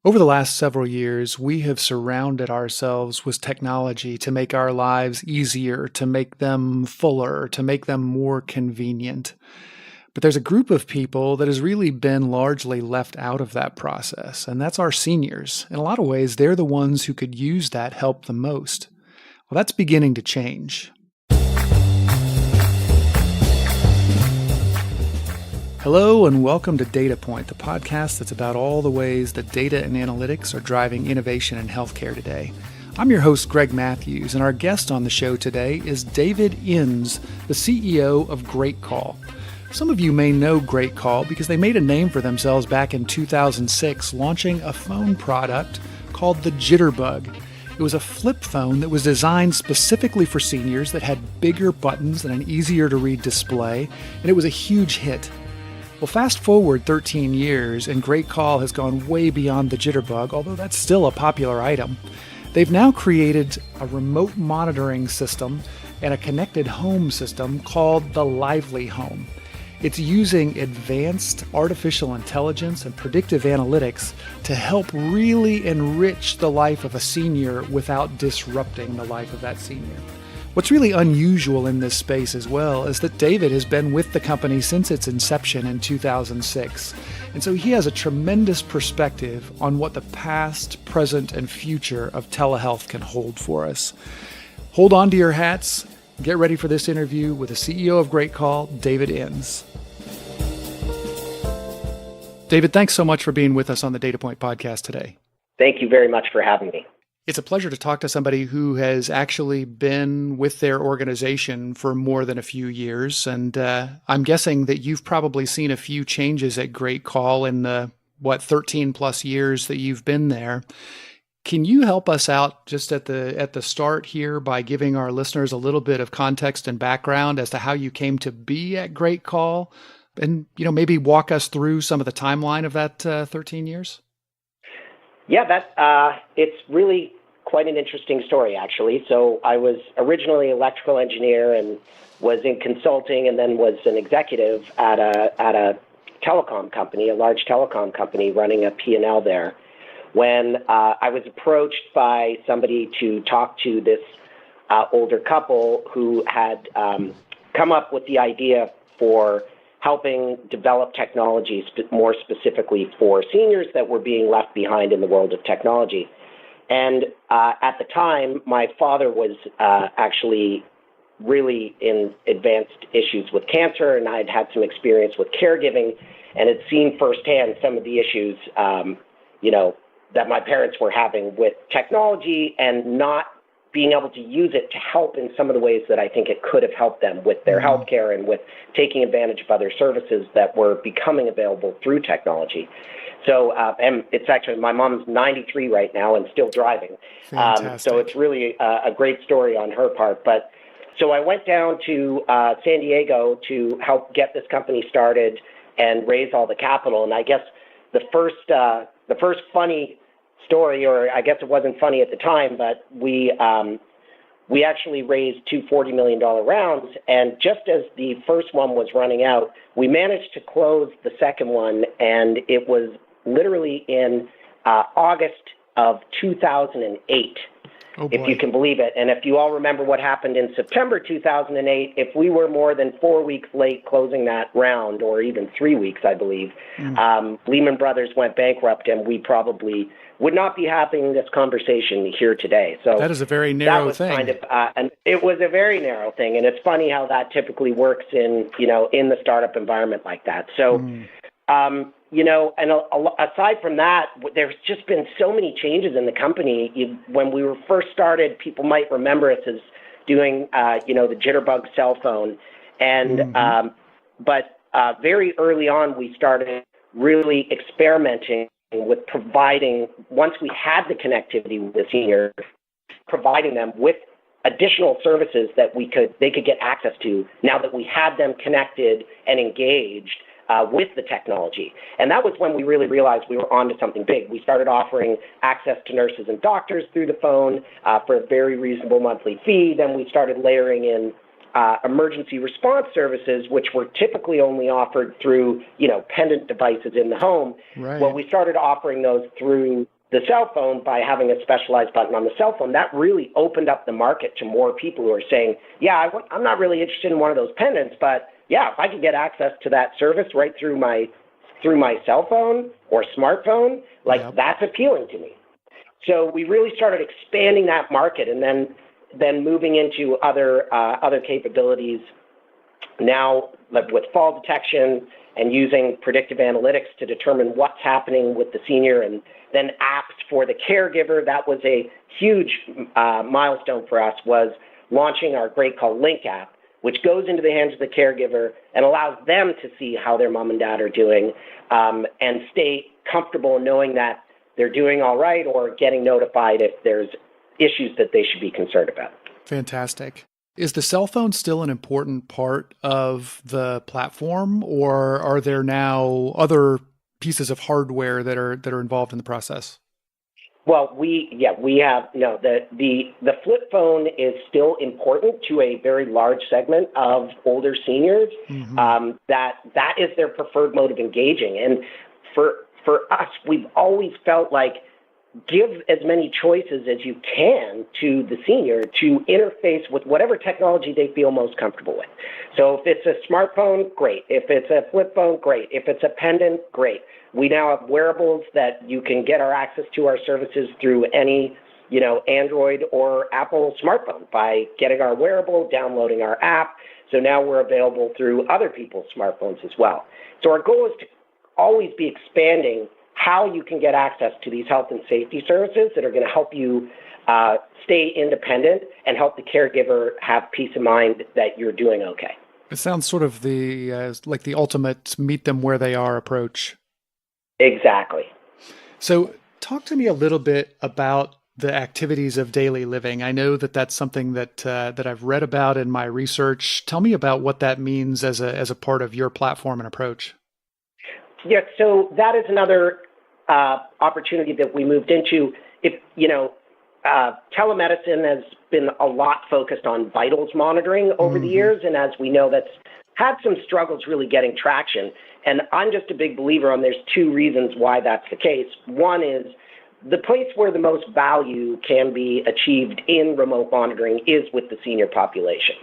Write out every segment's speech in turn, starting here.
Over the last several years, we have surrounded ourselves with technology to make our lives easier, to make them fuller, to make them more convenient. But there's a group of people that has really been largely left out of that process, and that's our seniors. In a lot of ways, they're the ones who could use that help the most. Well, that's beginning to change. Hello and welcome to Data Point, the podcast that's about all the ways that data and analytics are driving innovation in healthcare today. I'm your host, Greg Matthews, and our guest on the show today is David Inns, the CEO of GreatCall. Some of you may know GreatCall because they made a name for themselves back in 2006, launching a phone product called the Jitterbug. It was a flip phone that was designed specifically for seniors that had bigger buttons and an easier to read display, and it was a huge hit. Well, fast forward 13 years, and GreatCall has gone way beyond the Jitterbug, although that's still a popular item. They've now created a remote monitoring system and a connected home system called the Lively Home. It's using advanced artificial intelligence and predictive analytics to help really enrich the life of a senior without disrupting the life of that senior. What's really unusual in this space as well is that David has been with the company since its inception in 2006. And so he has a tremendous perspective on what the past, present, and future of telehealth can hold for us. Hold on to your hats. Get ready for this interview with the CEO of GreatCall, David Inns. David, thanks so much for being with us on the Data Point podcast today. Thank you very much for having me. It's a pleasure to talk to somebody who has actually been with their organization for more than a few years. And I'm guessing that you've probably seen a few changes at GreatCall in the, 13 plus years that you've been there. Can you help us out just at the start here by giving our listeners a little bit of context and background as to how you came to be at GreatCall and, maybe walk us through some of the timeline of that 13 years? Yeah, it's really quite an interesting story, actually. So I was originally an electrical engineer and was in consulting and then was an executive at a telecom company, a large telecom company running a P&L there. When I was approached by somebody to talk to this older couple who had come up with the idea for helping develop technologies more specifically for seniors that were being left behind in the world of technology. And at the time, my father was actually really in advanced issues with cancer, and I'd had some experience with caregiving and had seen firsthand some of the issues, that my parents were having with technology and not being able to use it to help in some of the ways that I think it could have helped them with their healthcare and with taking advantage of other services that were becoming available through technology. So, and it's actually, my mom's 93 right now and still driving. So it's really a great story on her part. But so I went down to San Diego to help get this company started and raise all the capital. And I guess the first funny story, or I guess it wasn't funny at the time, but we actually raised two $40 million rounds, and just as the first one was running out, we managed to close the second one, and it was literally in August of 2008, if you can believe it. And if you all remember what happened in September 2008, if we were more than 4 weeks late closing that round, or even 3 weeks, I believe, Lehman Brothers went bankrupt, and we probably would not be having this conversation here today. So that is a very narrow thing. And it was a very narrow thing, and it's funny how that typically works in the startup environment like that. So, and aside from that, there's just been so many changes in the company. When we were first started, people might remember us as doing, the Jitterbug cell phone, and but very early on, we started really experimenting with providing, once we had the connectivity with the senior, providing them with additional services that they could get access to now that we had them connected and engaged with the technology. And that was when we really realized we were onto something big. We started offering access to nurses and doctors through the phone for a very reasonable monthly fee. Then we started layering in emergency response services, which were typically only offered through, pendant devices in the home. Right. Well, we started offering those through the cell phone by having a specialized button on the cell phone. That really opened up the market to more people who are saying, I'm not really interested in one of those pendants, but if I could get access to that service right through my cell phone or smartphone, that's appealing to me. So we really started expanding that market, and then moving into other capabilities now, with fall detection and using predictive analytics to determine what's happening with the senior, and then apps for the caregiver. That was a huge milestone for us, was launching our GreatCall Link app, which goes into the hands of the caregiver and allows them to see how their mom and dad are doing, and stay comfortable knowing that they're doing all right, or getting notified if there's issues that they should be concerned about. Fantastic. Is the cell phone still an important part of the platform, or are there now other pieces of hardware that are involved in the process? Well, we have the flip phone is still important to a very large segment of older seniors. Mm-hmm. That is their preferred mode of engaging, and for us, we've always felt like, give as many choices as you can to the senior to interface with whatever technology they feel most comfortable with. So if it's a smartphone, great. If it's a flip phone, great. If it's a pendant, great. We now have wearables that you can get our access to our services through any, Android or Apple smartphone by getting our wearable, downloading our app. So now we're available through other people's smartphones as well. So our goal is to always be expanding how you can get access to these health and safety services that are going to help you stay independent and help the caregiver have peace of mind that you're doing okay. It sounds sort of like the ultimate meet them where they are approach. Exactly. So talk to me a little bit about the activities of daily living. I know that that's something that I've read about in my research. Tell me about what that means as a part of your platform and approach. Yeah, so that is another opportunity that we moved into. Telemedicine has been a lot focused on vitals monitoring over the years, and as we know, that's had some struggles really getting traction. And I'm just a big believer on there's two reasons why that's the case. One is the place where the most value can be achieved in remote monitoring is with the senior population.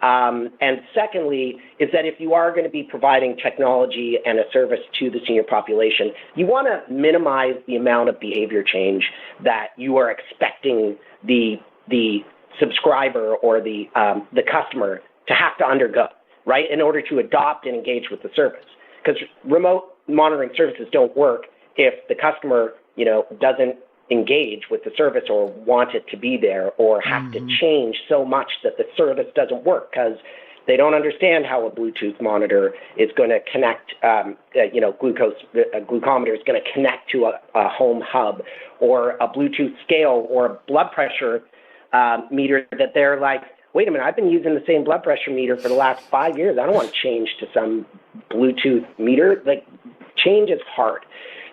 And secondly, is that if you are going to be providing technology and a service to the senior population, you want to minimize the amount of behavior change that you are expecting the subscriber or the customer to have to undergo, right, in order to adopt and engage with the service. Because remote monitoring services don't work if the customer doesn't engage with the service or want it to be there, or have to change so much that the service doesn't work because they don't understand how a Bluetooth monitor is going to connect, glucometer is going to connect to a home hub, or a Bluetooth scale, or a blood pressure meter that they're like, wait a minute, I've been using the same blood pressure meter for the last 5 years. I don't want to change to some Bluetooth meter. Like, change is hard.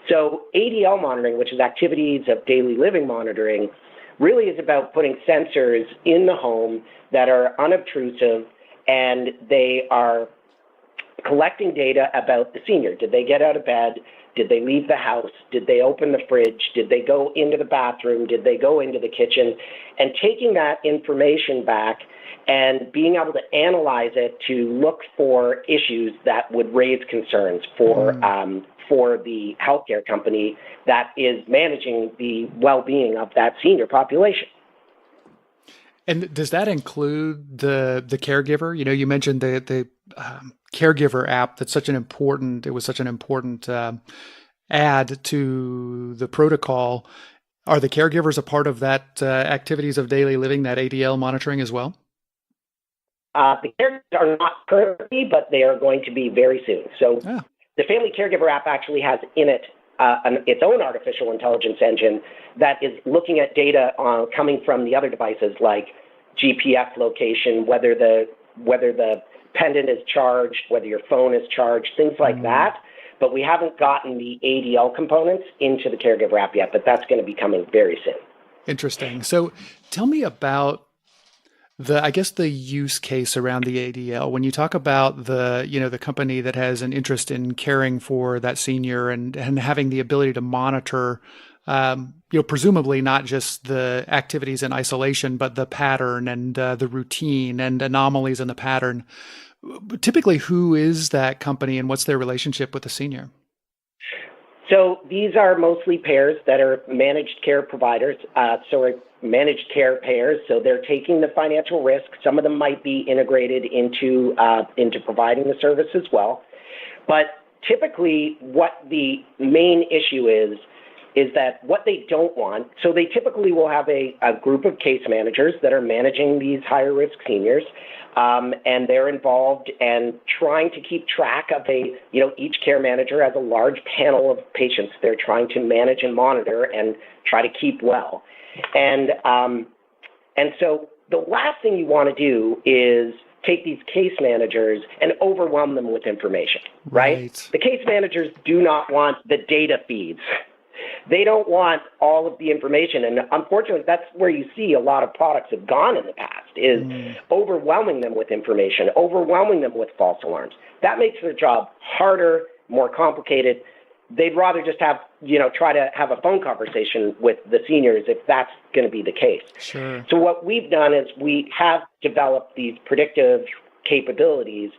So ADL monitoring, which is activities of daily living monitoring, really is about putting sensors in the home that are unobtrusive, and they are collecting data about the senior. Did they get out of bed? Did they leave the house? Did they open the fridge? Did they go into the bathroom? Did they go into the kitchen? And taking that information back and being able to analyze it to look for issues that would raise concerns for the healthcare company that is managing the well-being of that senior population. And does that include the caregiver? You mentioned the caregiver app. It was such an important add to the protocol. Are the caregivers a part of that activities of daily living, that ADL monitoring as well? The caregivers are not currently, but they are going to be very soon. So the Family Caregiver app actually has in it its own artificial intelligence engine that is looking at data coming from the other devices, like GPS location, whether the pendant is charged, whether your phone is charged, things like that. But we haven't gotten the ADL components into the Caregiver app yet, but that's going to be coming very soon. Interesting. So tell me about I guess the use case around the ADL, when you talk about the company that has an interest in caring for that senior and having the ability to monitor, presumably not just the activities in isolation, but the pattern and the routine and anomalies in the pattern. Typically, who is that company and what's their relationship with the senior? So these are mostly payers that are managed care providers, managed care payers. So they're taking the financial risk. Some of them might be integrated into providing the service as well. But typically, what the main issue is that what they don't want. So they typically will have a group of case managers that are managing these higher risk seniors. And they're involved and trying to keep track of each care manager has a large panel of patients they're trying to manage and monitor and try to keep well. And so the last thing you want to do is take these case managers and overwhelm them with information, right? The case managers do not want the data feeds. They don't want all of the information. And unfortunately, that's where you see a lot of products have gone in the past, is overwhelming them with information, overwhelming them with false alarms. That makes their job harder, more complicated. They'd rather just try to have a phone conversation with the seniors if that's going to be the case. Sure. So what we've done is we have developed these predictive capabilities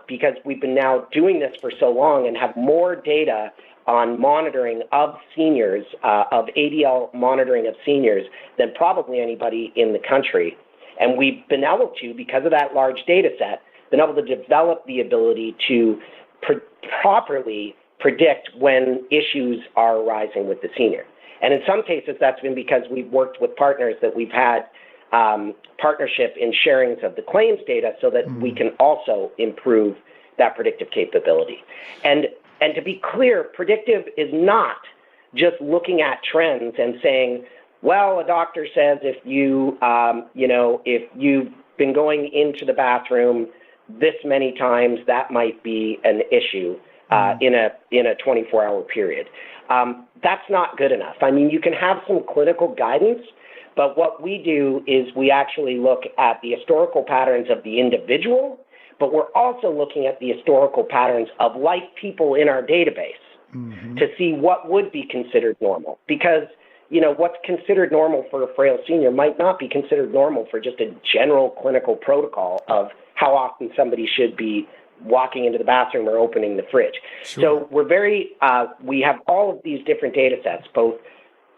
because we've been now doing this for so long and have more data on monitoring of seniors, of ADL monitoring of seniors than probably anybody in the country. And we've been able to, because of that large data set, been able to develop the ability to properly predict when issues are arising with the senior. And in some cases, that's been because we've worked with partners that we've had partnership in sharings of the claims data so that we can also improve that predictive capability. And to be clear, predictive is not just looking at trends and saying, well, a doctor says if if you've been going into the bathroom this many times, that might be an issue in a 24-hour period. That's not good enough. I mean, you can have some clinical guidance, but what we do is we actually look at the historical patterns of the individual, but we're also looking at the historical patterns of like people in our database to see what would be considered normal. Because, what's considered normal for a frail senior might not be considered normal for just a general clinical protocol of how often somebody should be walking into the bathroom or opening the fridge. Sure. So we have all of these different data sets, both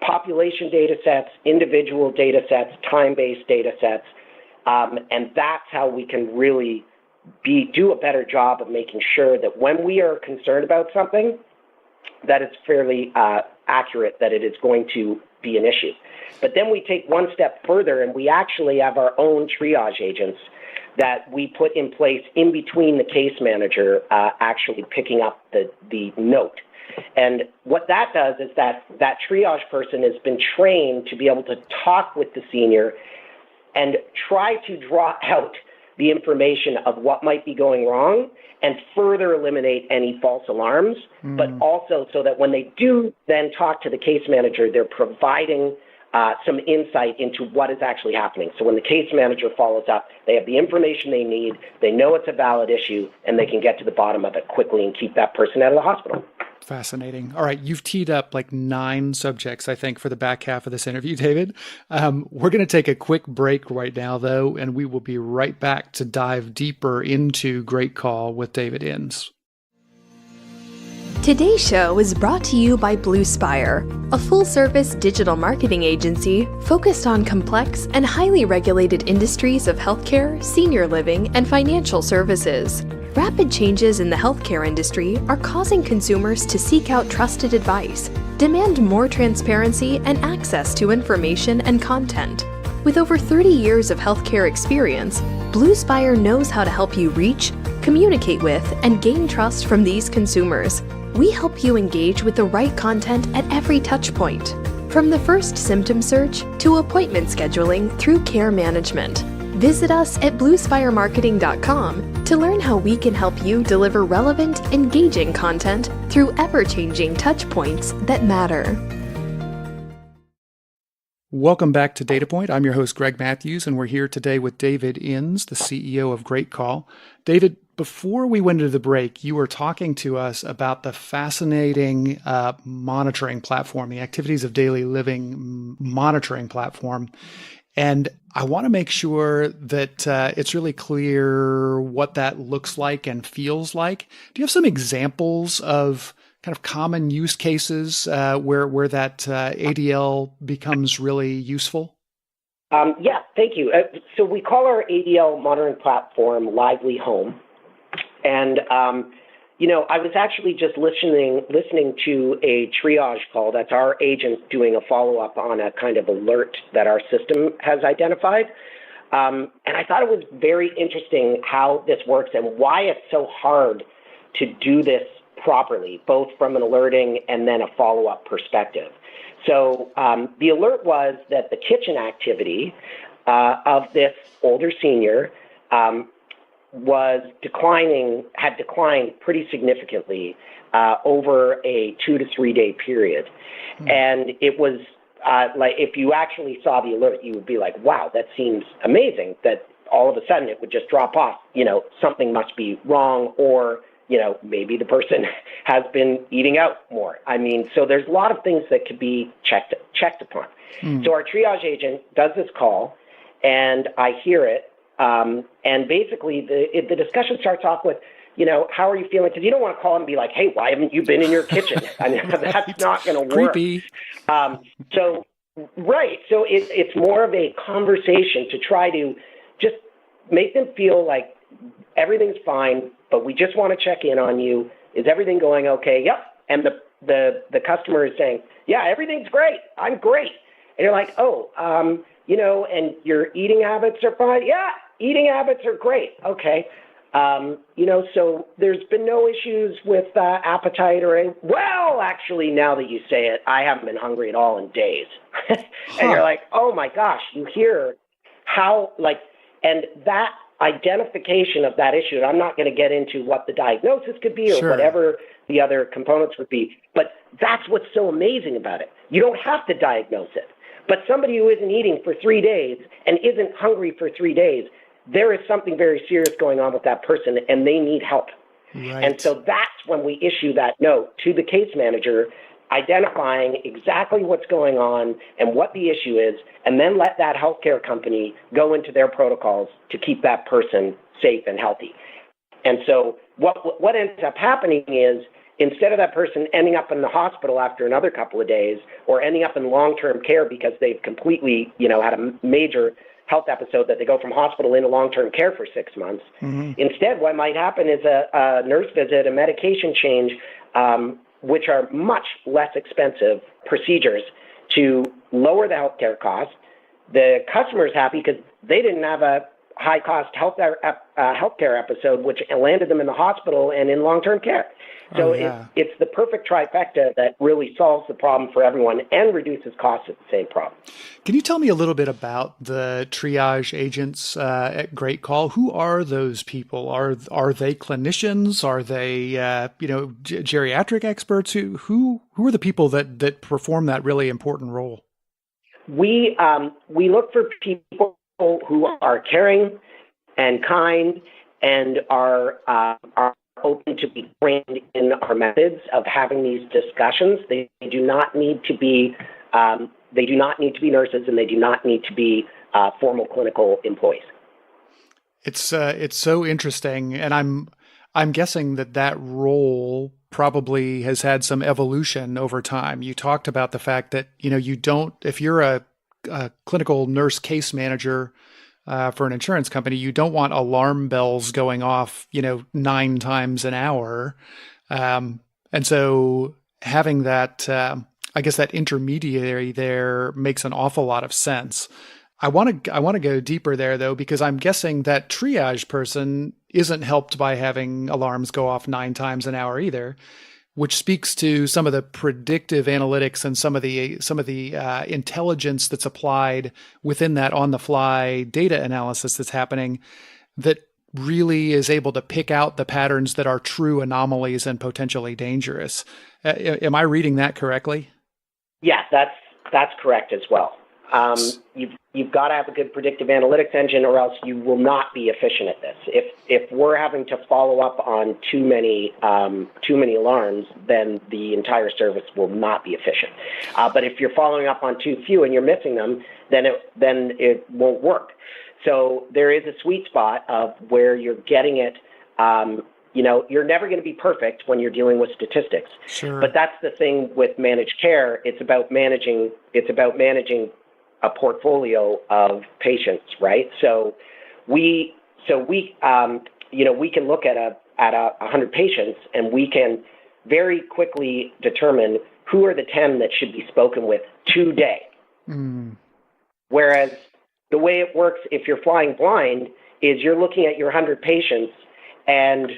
population data sets, individual data sets, time-based data sets, and that's how we can really do a better job of making sure that when we are concerned about something, that it's fairly accurate, that it is going to be an issue. But then we take one step further and we actually have our own triage agents that we put in place in between the case manager actually picking up the note. And what that does is that triage person has been trained to be able to talk with the senior and try to draw out the information of what might be going wrong and further eliminate any false alarms, but also so that when they do then talk to the case manager, they're providing some insight into what is actually happening. So when the case manager follows up, they have the information they need, they know it's a valid issue, and they can get to the bottom of it quickly and keep that person out of the hospital. Fascinating. All right. You've teed up like 9 subjects, I think, for the back half of this interview, David. We're going to take a quick break right now, though, and we will be right back to dive deeper into GreatCall with David Inns. Today's show is brought to you by Blue Spire, a full-service digital marketing agency focused on complex and highly regulated industries of healthcare, senior living, and financial services. Rapid changes in the healthcare industry are causing consumers to seek out trusted advice, demand more transparency and access to information and content. With over 30 years of healthcare experience, Blue Spire knows how to help you reach, communicate with, and gain trust from these consumers. We help you engage with the right content at every touch point, from the first symptom search to appointment scheduling through care management. Visit us at bluespiremarketing.com to learn how we can help you deliver relevant, engaging content through ever-changing touch points that matter. Welcome back to Data Point. I'm your host, Greg Matthews, and we're here today with David Inns, the CEO of GreatCall. David, before we went into the break, you were talking to us about the fascinating monitoring platform, the activities of daily living monitoring platform. And I want to make sure that it's really clear what that looks like and feels like. Do you have some examples of kind of common use cases where that ADL becomes really useful? Yeah, thank you. So we call our ADL monitoring platform Lively Home. And, I was actually just listening to a triage call. That's our agent doing a follow-up on a kind of alert that our system has identified. And I thought it was very interesting how this works and why it's so hard to do this properly, both from an alerting and then a follow-up perspective. So the alert was that the kitchen activity of this older senior had declined pretty significantly over a 2 to 3 day period. And it was like, if you actually saw the alert, you would be like, wow, that seems amazing that all of a sudden it would just drop off. Something must be wrong, or maybe the person has been eating out more. So there's a lot of things that could be checked upon. So our triage agent does this call, and I hear it. And basically, the discussion starts off with, how are you feeling? Because you don't want to call and be like, hey, why haven't you been in your kitchen? That's not going to work. Creepy. So it's more of a conversation to try to just make them feel like everything's fine, but we just want to check in on you. Is everything going okay? Yep. And the customer is saying, yeah, everything's great. I'm great. And you're like, and your eating habits are fine? Yeah, eating habits are great. Okay. So there's been no issues with appetite well, actually, now that you say it, I haven't been hungry at all in days. And you're like, oh my gosh, you hear how, and that identification of that issue, and I'm not going to get into what the diagnosis could be or whatever the other components would be, but that's what's so amazing about it. You don't have to diagnose it. But somebody who isn't eating for 3 days and isn't hungry for 3 days, there is something very serious going on with that person, and they need help. Right. And so that's when we issue that note to the case manager, identifying exactly what's going on and what the issue is, and then let that healthcare company go into their protocols to keep that person safe and healthy. And so what ends up happening is, instead of that person ending up in the hospital after another couple of days, or ending up in long-term care because they've completely, had a major health episode that they go from hospital into long-term care for 6 months. Instead, what might happen is a nurse visit, a medication change, which are much less expensive procedures to lower the healthcare costs. The customer's happy because they didn't have a high-cost healthcare episode, which landed them in the hospital and in long-term care. So it's the perfect trifecta that really solves the problem for everyone and reduces costs at the same problem. Can you tell me a little bit about the triage agents at GreatCall? Who are those people? Are they clinicians? Are they geriatric experts? Who are the people that perform that really important role? We look for people who are caring and kind and are open to be trained in our methods of having these discussions. They do not need to be nurses, and they do not need to be formal clinical employees. It's so interesting, and I'm guessing that role probably has had some evolution over time. You talked about the fact that you don't, if you're a clinical nurse case manager for an insurance company, you don't want alarm bells going off, 9 times an hour. And so having that, I guess that intermediary there makes an awful lot of sense. I want to go deeper there though, because I'm guessing that triage person isn't helped by having alarms go off 9 times an hour either, which speaks to some of the predictive analytics and some of the intelligence that's applied within that on-the-fly data analysis that's happening, that really is able to pick out the patterns that are true anomalies and potentially dangerous. Am I reading that correctly? Yeah, that's correct as well. You've got to have a good predictive analytics engine, or else you will not be efficient at this. If we're having to follow up on too many alarms, then the entire service will not be efficient. But if you're following up on too few and you're missing them, then it won't work. So there is a sweet spot of where you're getting it. You're never going to be perfect when you're dealing with statistics. Sure. But that's the thing with managed care. It's about managing a portfolio of patients, right? So we can look at 100 patients, and we can very quickly determine who are the 10 that should be spoken with today. Whereas the way it works if you're flying blind is you're looking at your 100 patients, and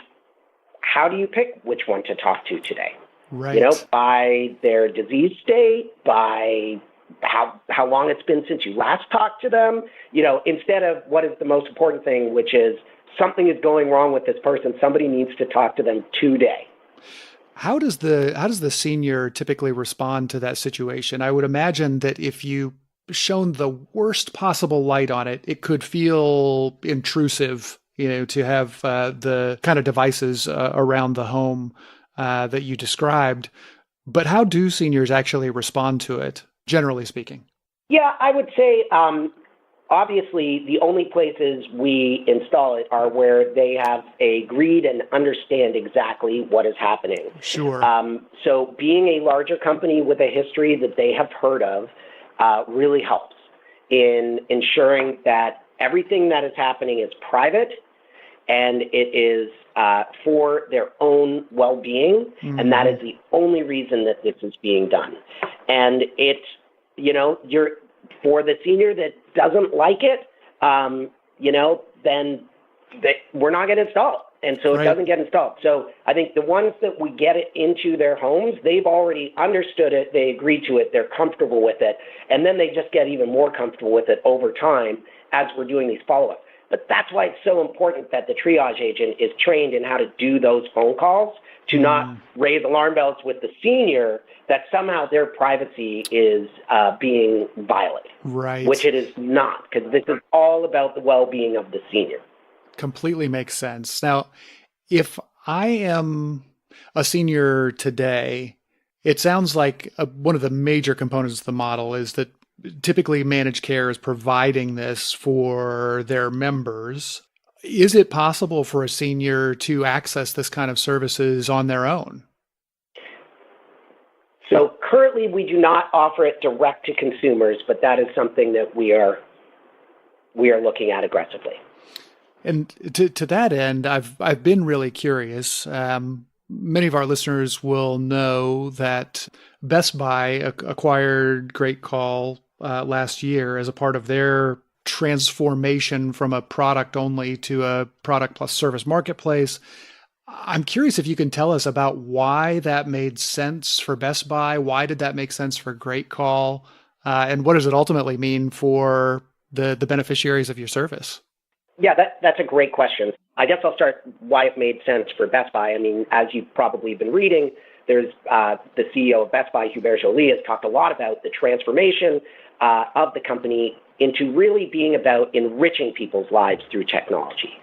how do you pick which one to talk to today? Right. By their disease state, by how long it's been since you last talked to them, instead of what is the most important thing, which is something is going wrong with this person. Somebody needs to talk to them today. How does the senior typically respond to that situation? I would imagine that if you shone the worst possible light on it, it could feel intrusive, to have the kind of devices around the home that you described. But how do seniors actually respond to it, generally speaking? Yeah, I would say, obviously, the only places we install it are where they have agreed and understand exactly what is happening. Sure. So being a larger company with a history that they have heard of really helps in ensuring that everything that is happening is private and it is for their own well-being, and that is the only reason that this is being done. And it's, you're for the senior that doesn't like it, then we're not going to install it. And so it doesn't get installed. So I think the ones that we get it into their homes, they've already understood it, they agree to it, they're comfortable with it, and then they just get even more comfortable with it over time as we're doing these follow-ups. But that's why it's so important that the triage agent is trained in how to do those phone calls, to not raise alarm bells with the senior that somehow their privacy is being violated. Right. Which it is not, because this is all about the well-being of the senior. Completely makes sense. Now, if I am a senior today, it sounds like one of the major components of the model is that typically managed care is providing this for their members. Is it possible for a senior to access this kind of services on their own? So currently we do not offer it direct to consumers, but that is something that we are looking at aggressively. And to that end, I've been really curious. Many of our listeners will know that Best Buy acquired GreatCall last year as a part of their transformation from a product only to a product plus service marketplace. I'm curious if you can tell us about why that made sense for Best Buy. Why did that make sense for GreatCall? And what does it ultimately mean for the beneficiaries of your service? Yeah, that's a great question. I guess I'll start why it made sense for Best Buy. I mean, as you've probably been reading, there's the CEO of Best Buy, Hubert Joly, has talked a lot about the transformation of the company into really being about enriching people's lives through technology.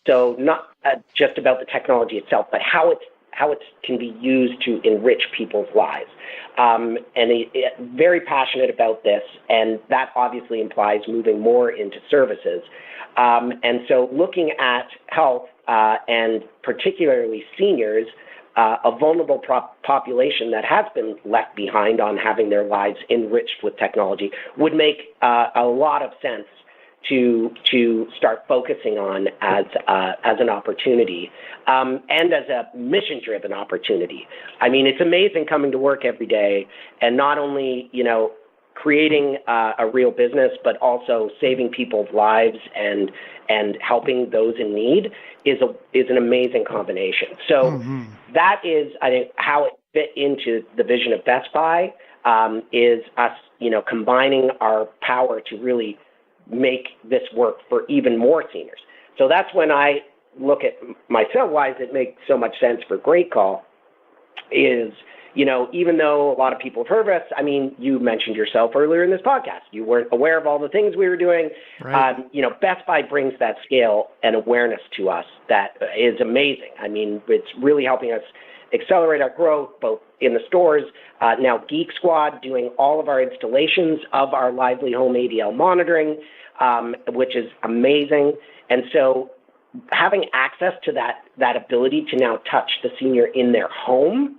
So not just about the technology itself, but how it can be used to enrich people's lives. And he's very passionate about this, and that obviously implies moving more into services. And so looking at health and particularly seniors, a vulnerable population that has been left behind on having their lives enriched with technology, would make a lot of sense to start focusing on as an opportunity and as a mission-driven opportunity. I mean, it's amazing coming to work every day and not only, creating a real business, but also saving people's lives and helping those in need is an amazing combination. So that is, I think, how it fit into the vision of Best Buy, is us, combining our power to really make this work for even more seniors. So that's when I look at myself, why does it make so much sense for GreatCall, is even though a lot of people have heard of us, I mean, you mentioned yourself earlier in this podcast, you weren't aware of all the things we were doing. Right. Best Buy brings that scale and awareness to us that is amazing. I mean, it's really helping us accelerate our growth, both in the stores. Now, Geek Squad doing all of our installations of our Lively Home ADL monitoring, which is amazing. And so having access to that ability to now touch the senior in their home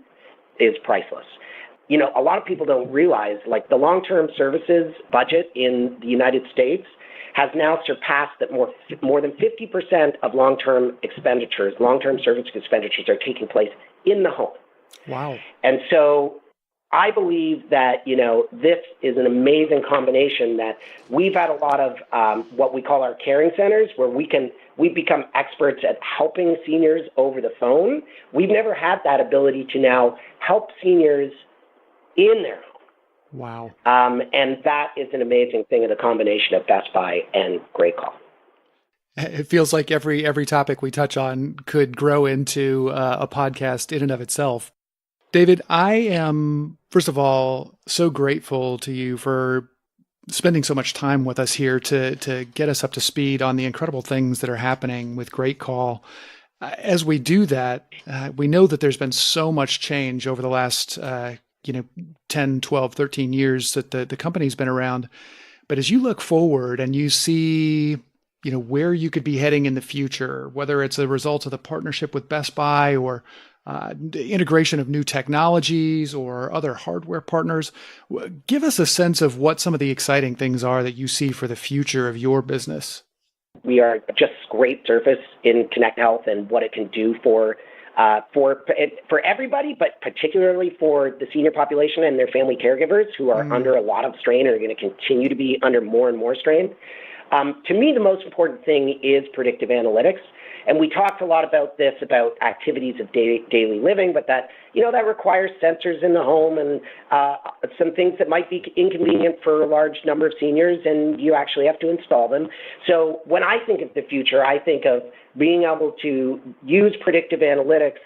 is priceless. A lot of people don't realize, like, the long-term services budget in the United States has now surpassed that more than 50% of long-term service expenditures are taking place in the home. Wow. And so I believe that, this is an amazing combination that we've had a lot of what we call our caring centers, where we've become experts at helping seniors over the phone. We've never had that ability to now help seniors in their home. Wow. And that is an amazing thing of the combination of Best Buy and GreatCall. It feels like every topic we touch on could grow into a podcast in and of itself. David, I am, first of all, so grateful to you for spending so much time with us here to get us up to speed on the incredible things that are happening with GreatCall. As we do that, we know that there's been so much change over the last 10, 12, 13 years that the company's been around. But as you look forward and you see where you could be heading in the future, whether it's a result of the partnership with Best Buy or the integration of new technologies or other hardware partners, give us a sense of what some of the exciting things are that you see for the future of your business. We are just scraped surface in Connect Health and what it can do for everybody, but particularly for the senior population and their family caregivers who are under a lot of strain and are going to continue to be under more and more strain. To me, the most important thing is predictive analytics. And we talked a lot about this, about activities of daily living, but that requires sensors in the home and some things that might be inconvenient for a large number of seniors, and you actually have to install them. So when I think of the future, I think of being able to use predictive analytics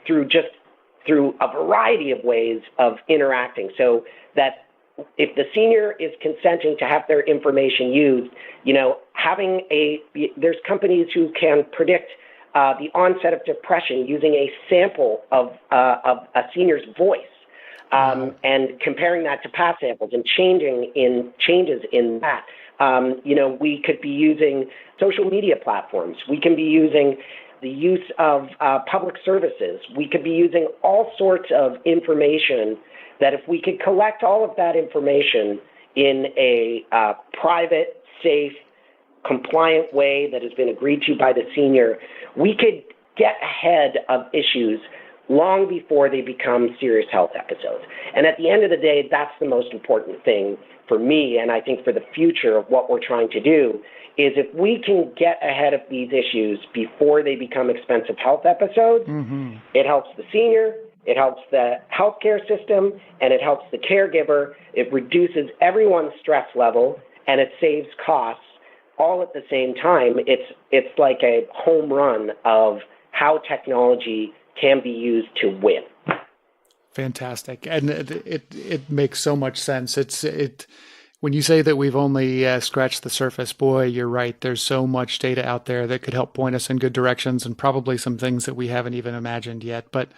through a variety of ways of interacting, so that if the senior is consenting to have their information used, there's companies who can predict the onset of depression using a sample of a senior's voice, and comparing that to past samples and changes in that. We could be using social media platforms. We can be using the use of public services. We could be using all sorts of information that if we could collect all of that information in a private, safe, compliant way that has been agreed to by the senior, we could get ahead of issues long before they become serious health episodes. And at the end of the day, that's the most important thing for me, and I think for the future of what we're trying to do, is if we can get ahead of these issues before they become expensive health episodes, it helps the senior, it helps the healthcare system, and it helps the caregiver. It reduces everyone's stress level, and it saves costs all at the same time. It's like a home run of how technology can be used to win. Fantastic. And it makes so much sense. When you say that we've only scratched the surface, boy, you're right. There's so much data out there that could help point us in good directions, and probably some things that we haven't even imagined yet. But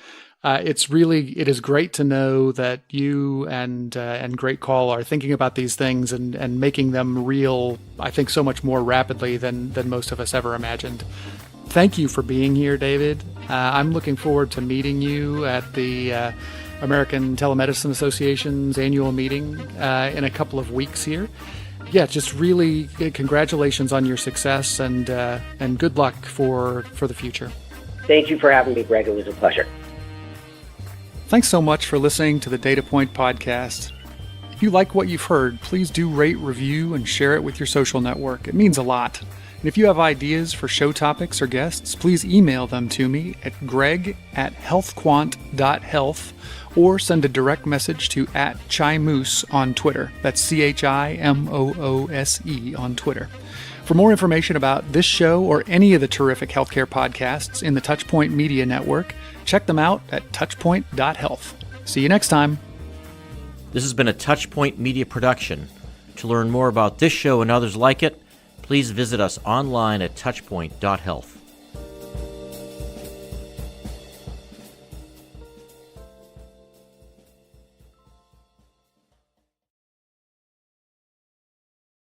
it is great to know that you and GreatCall are thinking about these things and making them real, I think, so much more rapidly than most of us ever imagined. Thank you for being here, David. I'm looking forward to meeting you at the American Telemedicine Association's annual meeting in a couple of weeks here. Yeah, just really congratulations on your success, and good luck for the future. Thank you for having me, Greg. It was a pleasure. Thanks so much for listening to the Data Point podcast. If you like what you've heard, please do rate, review, and share it with your social network. It means a lot. And if you have ideas for show topics or guests, please email them to me at greg@healthquant.health, or send a direct message to @ChiMoose on Twitter. That's CHIMOOSE on Twitter. For more information about this show or any of the terrific healthcare podcasts in the Touchpoint Media Network, check them out at touchpoint.health. See you next time. This has been a Touchpoint Media production. To learn more about this show and others like it, please visit us online at touchpoint.health.